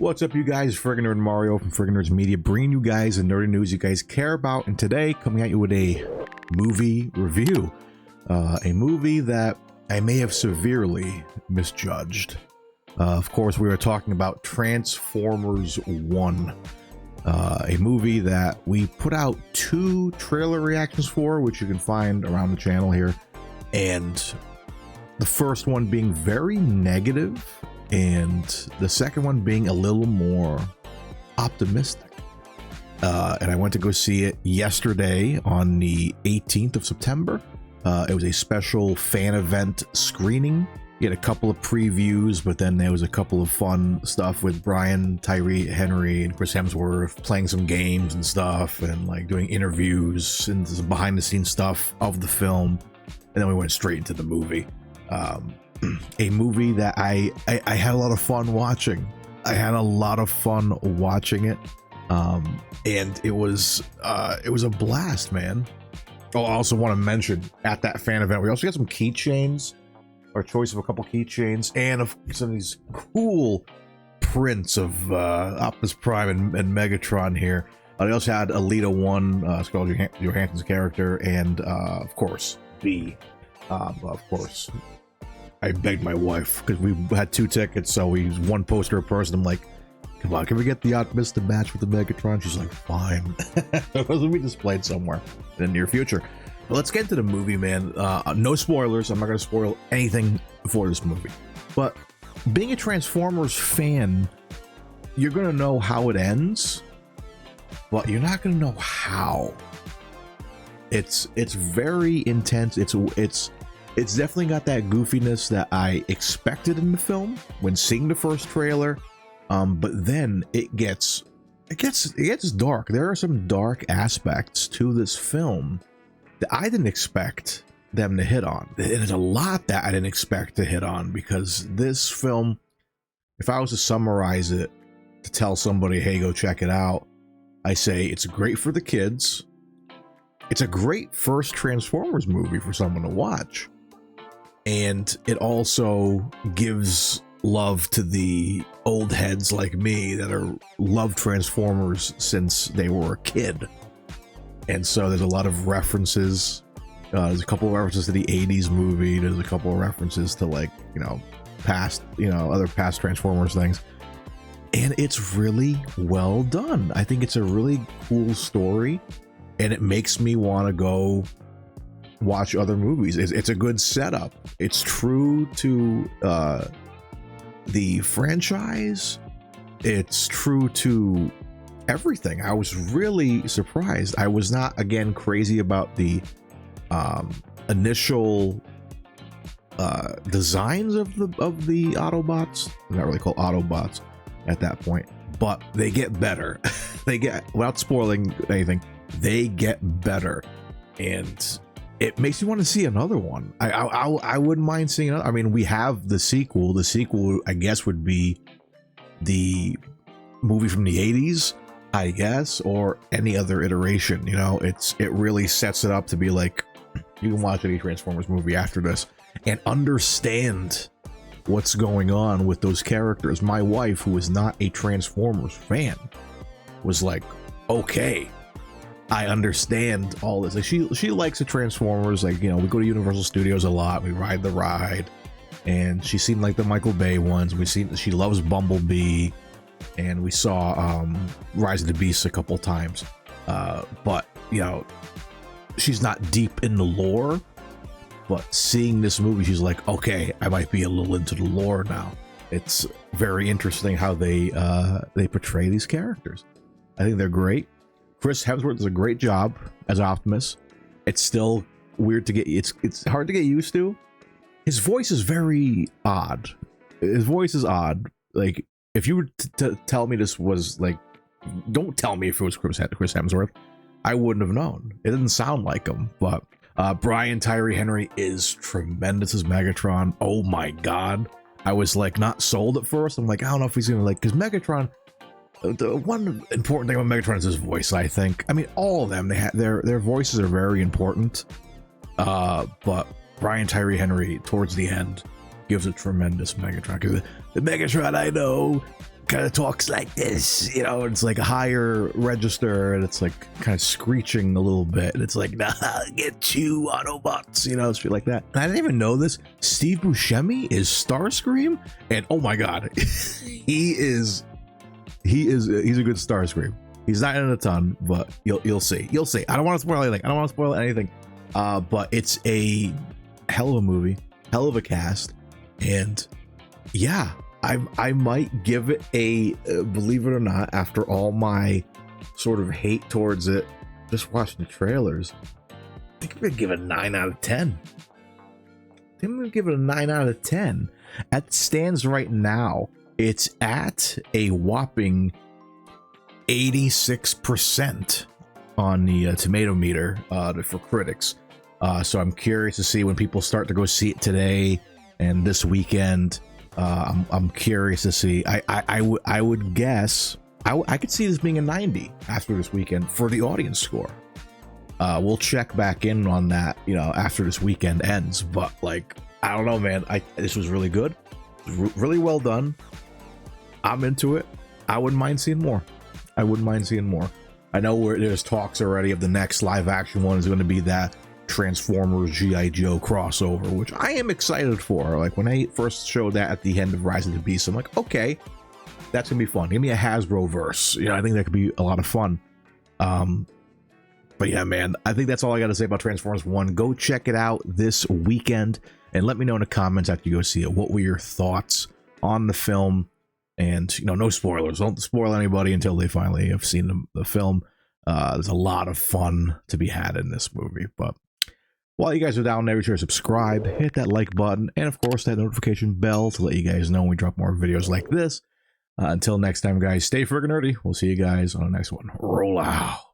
What's up, you guys? Friggin Nerd Mario from Friggin Nerds Media, bringing you guys the nerdy news you guys care about, and today coming at you with a movie review. A movie that I may have severely misjudged. Of course, we are talking about Transformers 1. A movie that we put out 2 trailer reactions for, which you can find around the channel here. And the first one being very negative, and the second one being a little more optimistic. And I went to go see it yesterday on the 18th of September. It was a special fan event screening. You had a couple of previews, but then there was a couple of fun stuff with Brian Tyree Henry and Chris Hemsworth playing some games and stuff, and like doing interviews and some behind the scenes stuff of the film. And then we went straight into the movie. A movie that I had a lot of fun watching. I had a lot of fun watching it. And it was a blast, man. Oh, I also want to mention at that fan event, we also got some keychains, our choice of a couple keychains, and of some of these cool prints of Optimus Prime and Megatron here. They also had Alita 1, Scarlett Johansson's character, and of course, of course, I begged my wife, because we had 2 tickets, so we used 1 poster a person. I'm like, come on, can we get the Optimus to match with the Megatron? She's like, fine. Those will be displayed somewhere in the near future. But let's get into the movie, man. No spoilers. I'm not going to spoil anything for this movie. But being a Transformers fan, you're going to know how it ends, but you're not going to know how. It's very intense. It's definitely got that goofiness that I expected in the film when seeing the first trailer. But then it gets dark. There are some dark aspects to this film that I didn't expect them to hit on. There's a lot that I didn't expect to hit on, because this film, if I was to summarize it to tell somebody, hey, go check it out, I say it's great for the kids. It's a great first Transformers movie for someone to watch. And it also gives love to the old heads like me that are loved Transformers since they were a kid. And so there's a lot of references. There's a couple of references to the 80s movie. There's a couple of references to, like, past, other past Transformers things. And it's really well done. I think it's a really cool story, and it makes me want to go watch other movies. It's a good setup. It's true to the franchise. It's true to everything. I was really surprised. I was not, again, crazy about the initial designs of the Autobots. They're not really called Autobots at that point, but they get better. Without spoiling anything, they get better, and it makes me want to see another one. I wouldn't mind seeing another. I mean, we have the sequel. The sequel, I guess, would be the movie from the 80s, I guess, or any other iteration. It really sets it up to be like, you can watch any Transformers movie after this and understand what's going on with those characters. My wife, who is not a Transformers fan, was like, okay, I understand all this. Like, she likes the Transformers. Like, we go to Universal Studios a lot. We ride the ride, and she seemed like the Michael Bay ones. She loves Bumblebee, and we saw Rise of the Beasts a couple times. But she's not deep in the lore. But seeing this movie, she's like, okay, I might be a little into the lore now. It's very interesting how they portray these characters. I think they're great. Chris Hemsworth does a great job as Optimus. It's still weird to get. It's hard to get used to. His voice is very odd. His voice is odd. Like, if you were to tell me this was like, don't tell me if it was Chris Hemsworth, I wouldn't have known. It didn't sound like him. But Brian Tyree Henry is tremendous as Megatron. Oh my god, I was like not sold at first. I'm like, I don't know if he's gonna, like, because Megatron. The one important thing about Megatron is his voice, I think. I mean, all of them, they have their voices are very important. But Brian Tyree Henry, towards the end, gives a tremendous Megatron. 'Cause the Megatron I know kind of talks like this, you know, it's like a higher register, and it's like kind of screeching a little bit, and it's like, nah, get you Autobots, you know, shit like that. And I didn't even know this. Steve Buscemi is Starscream, and oh my god, he's a good Starscream. He's not in a ton, but you'll see. I don't want to spoil anything. But it's a hell of a movie, hell of a cast, and yeah, I might give it a believe it or not, after all my sort of hate towards it, just watching the trailers, I think I'm gonna give it a 9 out of 10. That stands right now. It's at a whopping 86% on the tomato meter for critics. So I'm curious to see when people start to go see it today and this weekend. I'm curious to see. I would guess I could see this being a 90 after this weekend for the audience score. We'll check back in on that, you know, after this weekend ends. But like, I don't know, man. This was really good, really well done. I'm into it. I wouldn't mind seeing more. I know there's talks already of the next live action one is going to be that Transformers G.I. Joe crossover, which I am excited for. Like when I first showed that at the end of Rise of the Beast, I'm like, okay, that's gonna be fun. Give me a Hasbro verse. You know, I think that could be a lot of fun. But yeah, man, I think that's all I got to say about Transformers 1. Go check it out this weekend and let me know in the comments after you go see it. What were your thoughts on the film? And, you know, no spoilers. Don't spoil anybody until they finally have seen the film. There's a lot of fun to be had in this movie. But while you guys are down there, be sure to subscribe, hit that like button, and of course that notification bell to let you guys know when we drop more videos like this. Until next time, guys, stay friggin' nerdy. We'll see you guys on the next one. Roll out.